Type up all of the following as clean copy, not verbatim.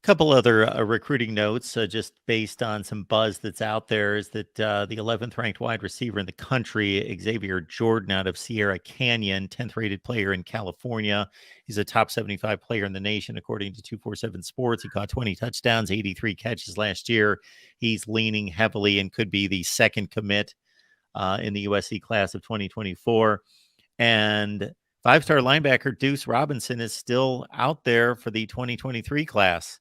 Couple other recruiting notes, just based on some buzz that's out there, is that the 11th ranked wide receiver in the country, Xavier Jordan out of Sierra Canyon, 10th rated player in California. He's a top 75 player in the nation, according to 247 Sports. He caught 20 touchdowns, 83 catches last year. He's leaning heavily and could be the second commit in the USC class of 2024. And five-star linebacker Deuce Robinson is still out there for the 2023 class.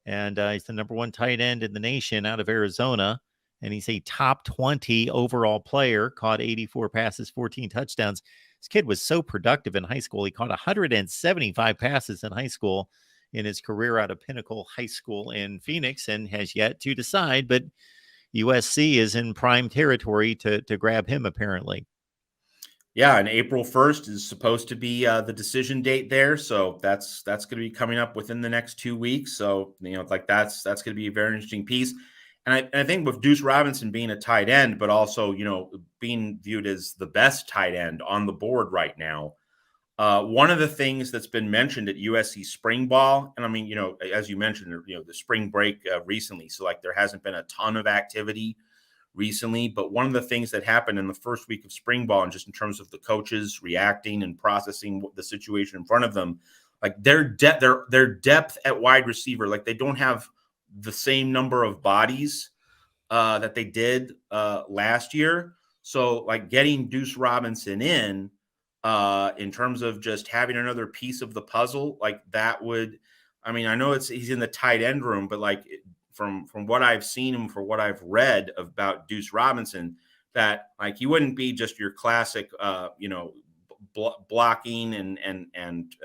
And he's the number one tight end in the nation out of Arizona. And he's a top 20 overall player, caught 84 passes, 14 touchdowns. This kid was so productive in high school. He caught 175 passes in high school in his career out of Pinnacle High School in Phoenix, and has yet to decide. But USC is in prime territory to grab him, apparently. Yeah, and April 1st is supposed to be the decision date there, so that's going to be coming up within the next 2 weeks. So like that's going to be a very interesting piece. And I think with Deuce Robinson being a tight end, but also being viewed as the best tight end on the board right now, one of the things that's been mentioned at USC spring ball, and I mean as you mentioned, the spring break recently, so like there hasn't been a ton of activity recently, but one of the things that happened in the first week of spring ball, and just in terms of the coaches reacting and processing the situation in front of them, like their depth at wide receiver, like they don't have the same number of bodies that they did last year. So like getting Deuce Robinson in terms of just having another piece of the puzzle, like that would, I mean, I know he's in the tight end room, but like from what I've seen and for what I've read about Deuce Robinson, that like he wouldn't be just your classic, blocking and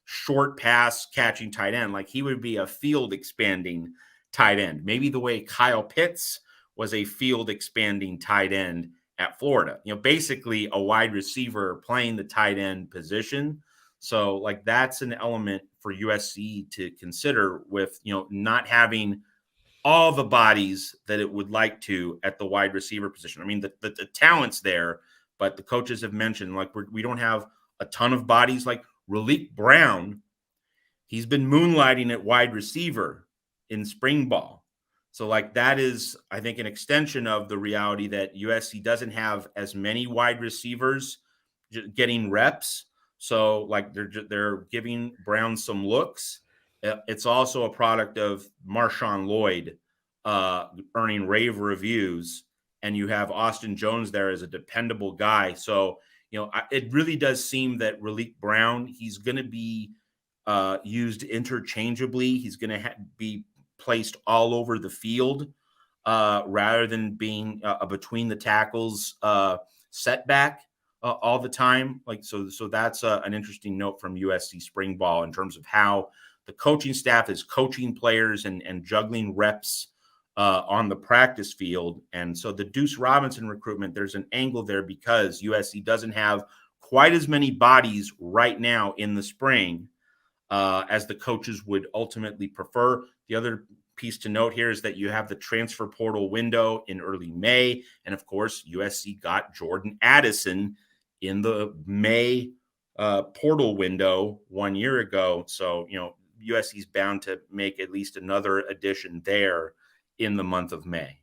short pass catching tight end. Like he would be a field expanding tight end, maybe the way Kyle Pitts was a field expanding tight end at Florida. Basically a wide receiver playing the tight end position. So like that's an element for USC to consider with not having all the bodies that it would like to at the wide receiver position. I mean, the talent's there, but the coaches have mentioned like we don't have a ton of bodies. Like Raleek Brown, he's been moonlighting at wide receiver in spring ball. So like that is, I think, an extension of the reality that USC doesn't have as many wide receivers getting reps. So like they're giving Brown some looks. It's also a product of Marshawn Lloyd earning rave reviews, and you have Austin Jones there as a dependable guy. So, it really does seem that Raleek Brown, he's going to be used interchangeably. He's going to be placed all over the field rather than being a between the tackles setback all the time. Like so that's an interesting note from USC spring ball in terms of how the coaching staff is coaching players and juggling reps on the practice field. And so the Deuce Robinson recruitment, there's an angle there because USC doesn't have quite as many bodies right now in the spring as the coaches would ultimately prefer. The other piece to note here is that you have the transfer portal window in early May. And of course, USC got Jordan Addison in the May portal window 1 year ago. So, USC is bound to make at least another addition there in the month of May.